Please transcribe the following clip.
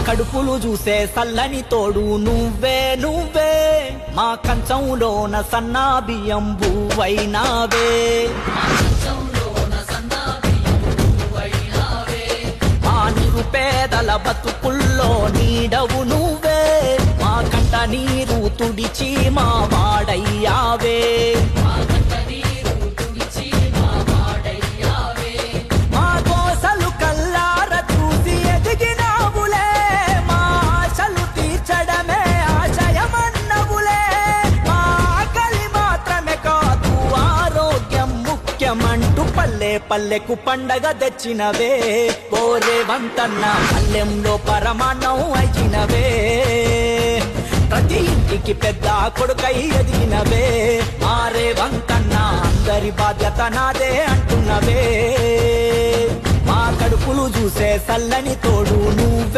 కడుపులు చూసే సల్లని తోడు నువ్వే నువ్వే మా కంచంలోన సన్నా బియ్యం బువ్వైనావే మా నిరుపేదల బతుకుల్లో నీడవు నువ్వే మా కంట నీరు తుడిచి మా వాడయ్యావే మా కోసలు కల్లార చూసి ఎదిగినావులే మా ఆశలు తీర్చడమే ఆశయమన్నవులే మా ఆకలి మాత్రమే కాదు ఆరోగ్యం ముఖ్యమంటూ పల్లె పల్లెకు పండగ తెచ్చినవే ఓరే వంతన్న పల్లెంలో పరమాన్నం అయినవే ప్రతి ఇంటికి పెద్ద కొడుకై ఎదిగినవే మారే వంతన్న అందరి బాధ్యత నాదే అంటున్నవే మా కడుపులు చూసే సల్లని తోడు నువ్వే